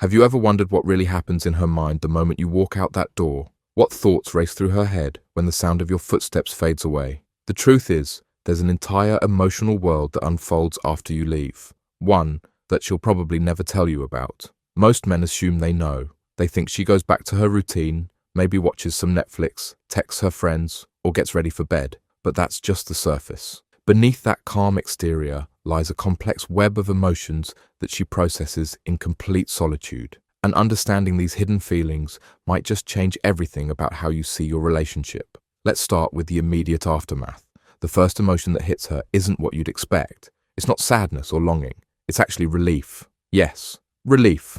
Have you ever wondered what really happens in her mind the moment you walk out that door? What thoughts race through her head when the sound of your footsteps fades away? The truth is, there's an entire emotional world that unfolds after you leave. One that she'll probably never tell you about. Most men assume they know. They think she goes back to her routine, maybe watches some Netflix, texts her friends, or gets ready for bed. But that's just the surface. Beneath that calm exterior lies a complex web of emotions that she processes in complete solitude. And understanding these hidden feelings might just change everything about how you see your relationship. Let's start with the immediate aftermath. The first emotion that hits her isn't what you'd expect. It's not sadness or longing. It's actually relief. Yes, relief.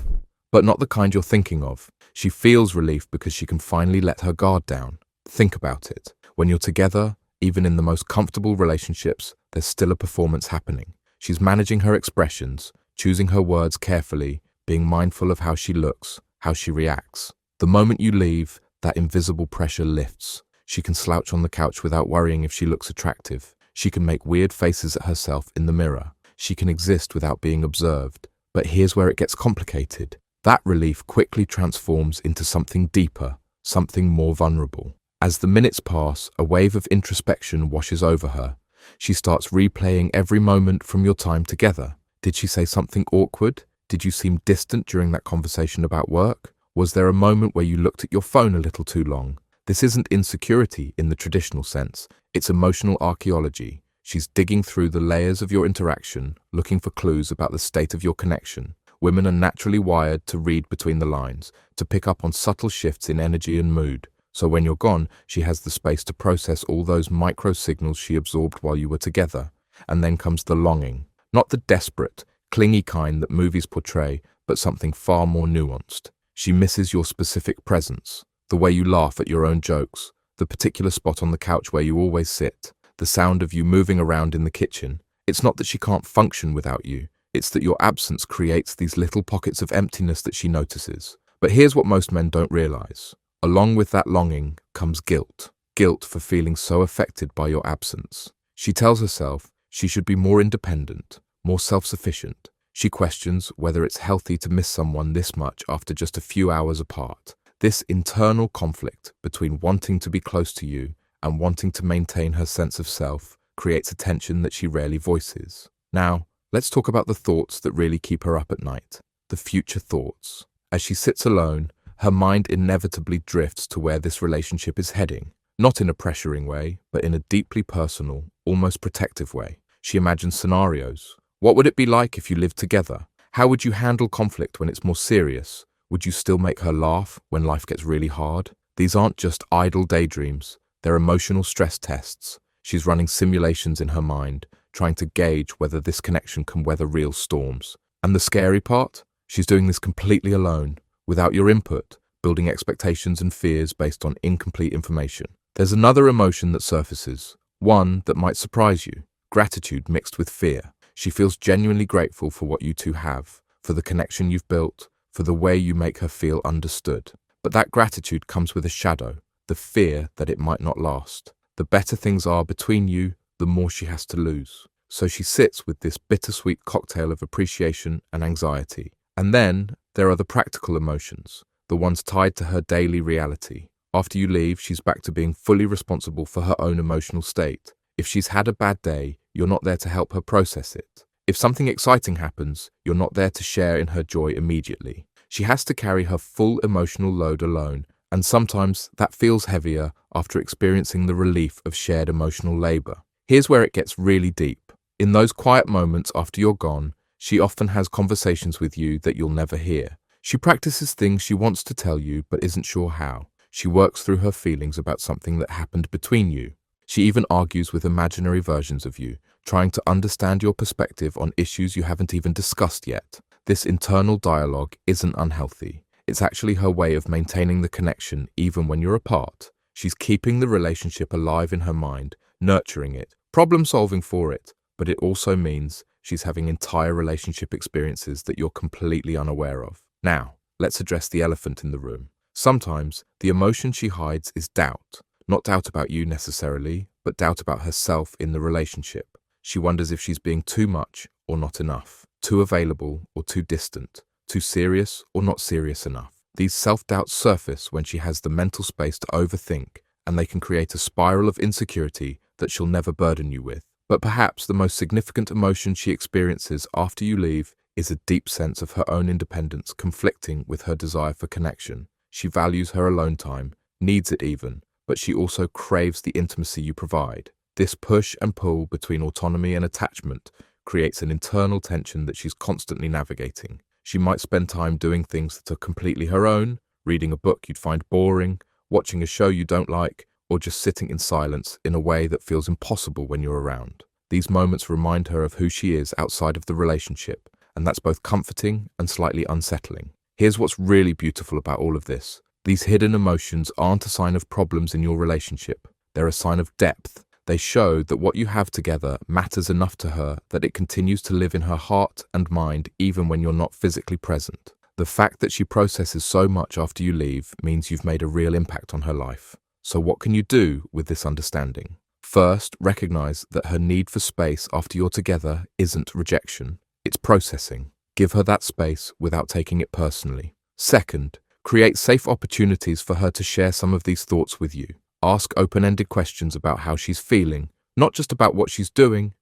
But not the kind you're thinking of. She feels relief because she can finally let her guard down. Think about it. When you're together, even in the most comfortable relationships, there's still a performance happening. She's managing her expressions, choosing her words carefully, being mindful of how she looks, how she reacts. The moment you leave, that invisible pressure lifts. She can slouch on the couch without worrying if she looks attractive. She can make weird faces at herself in the mirror. She can exist without being observed. But here's where it gets complicated. That relief quickly transforms into something deeper, something more vulnerable. As the minutes pass, a wave of introspection washes over her. She starts replaying every moment from your time together. Did she say something awkward? Did you seem distant during that conversation about work? Was there a moment where you looked at your phone a little too long? This isn't insecurity in the traditional sense. It's emotional archaeology. She's digging through the layers of your interaction, looking for clues about the state of your connection. Women are naturally wired to read between the lines, to pick up on subtle shifts in energy and mood. So when you're gone, she has the space to process all those micro signals she absorbed while you were together. And then comes the longing. Not the desperate, clingy kind that movies portray, but something far more nuanced. She misses your specific presence, the way you laugh at your own jokes, the particular spot on the couch where you always sit, the sound of you moving around in the kitchen. It's not that she can't function without you. It's that your absence creates these little pockets of emptiness that she notices. But here's what most men don't realize. Along with that longing comes guilt. Guilt for feeling so affected by your absence. She tells herself she should be more independent, more self-sufficient. She questions whether it's healthy to miss someone this much after just a few hours apart. This internal conflict between wanting to be close to you and wanting to maintain her sense of self creates a tension that she rarely voices. Now, let's talk about the thoughts that really keep her up at night. The future thoughts. As she sits alone, her mind inevitably drifts to where this relationship is heading. Not in a pressuring way, but in a deeply personal, almost protective way. She imagines scenarios. What would it be like if you lived together? How would you handle conflict when it's more serious? Would you still make her laugh when life gets really hard? These aren't just idle daydreams. They're emotional stress tests. She's running simulations in her mind, trying to gauge whether this connection can weather real storms. And the scary part? She's doing this completely alone, without your input, building expectations and fears based on incomplete information. There's another emotion that surfaces, one that might surprise you, gratitude mixed with fear. She feels genuinely grateful for what you two have, for the connection you've built, for the way you make her feel understood. But that gratitude comes with a shadow, the fear that it might not last. The better things are between you, the more she has to lose. So she sits with this bittersweet cocktail of appreciation and anxiety. And then there are the practical emotions, the ones tied to her daily reality. After you leave, she's back to being fully responsible for her own emotional state. If she's had a bad day, you're not there to help her process it. If something exciting happens, you're not there to share in her joy immediately. She has to carry her full emotional load alone, and sometimes that feels heavier after experiencing the relief of shared emotional labor. Here's where it gets really deep. In those quiet moments after you're gone, she often has conversations with you that you'll never hear. She practices things she wants to tell you but isn't sure how. She works through her feelings about something that happened between you. She even argues with imaginary versions of you, trying to understand your perspective on issues you haven't even discussed yet. This internal dialogue isn't unhealthy. It's actually her way of maintaining the connection even when you're apart. She's keeping the relationship alive in her mind, nurturing it, problem-solving for it, but it also means she's having entire relationship experiences that you're completely unaware of. Now, let's address the elephant in the room. Sometimes, the emotion she hides is doubt. Not doubt about you necessarily, but doubt about herself in the relationship. She wonders if she's being too much or not enough, too available or too distant, too serious or not serious enough. These self-doubts surface when she has the mental space to overthink, and they can create a spiral of insecurity that she'll never burden you with. But perhaps the most significant emotion she experiences after you leave is a deep sense of her own independence conflicting with her desire for connection. She values her alone time, needs it even, but she also craves the intimacy you provide. This push and pull between autonomy and attachment creates an internal tension that she's constantly navigating. She might spend time doing things that are completely her own, reading a book you'd find boring, watching a show you don't like, or just sitting in silence in a way that feels impossible when you're around. These moments remind her of who she is outside of the relationship, and that's both comforting and slightly unsettling. Here's what's really beautiful about all of this. These hidden emotions aren't a sign of problems in your relationship. They're a sign of depth. They show that what you have together matters enough to her that it continues to live in her heart and mind even when you're not physically present. The fact that she processes so much after you leave means you've made a real impact on her life. So what can you do with this understanding? First, recognize that her need for space after you're together isn't rejection, it's processing. Give her that space without taking it personally. Second, create safe opportunities for her to share some of these thoughts with you. Ask open-ended questions about how she's feeling, not just about what she's doing.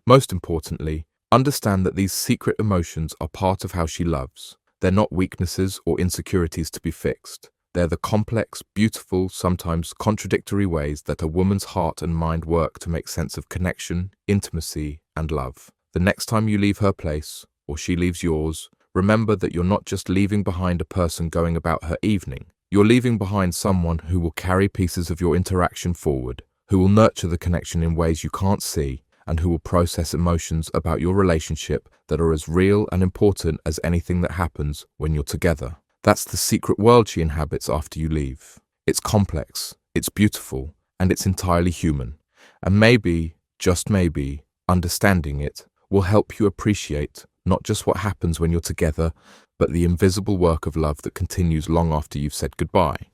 Most importantly, understand that these secret emotions are part of how she loves. They're not weaknesses or insecurities to be fixed. They're the complex, beautiful, sometimes contradictory ways that a woman's heart and mind work to make sense of connection, intimacy, and love. The next time you leave her place, or she leaves yours, remember that you're not just leaving behind a person going about her evening. You're leaving behind someone who will carry pieces of your interaction forward, who will nurture the connection in ways you can't see, and who will process emotions about your relationship that are as real and important as anything that happens when you're together. That's the secret world she inhabits after you leave. It's complex, it's beautiful, and it's entirely human. And maybe, just maybe, understanding it will help you appreciate not just what happens when you're together, but the invisible work of love that continues long after you've said goodbye.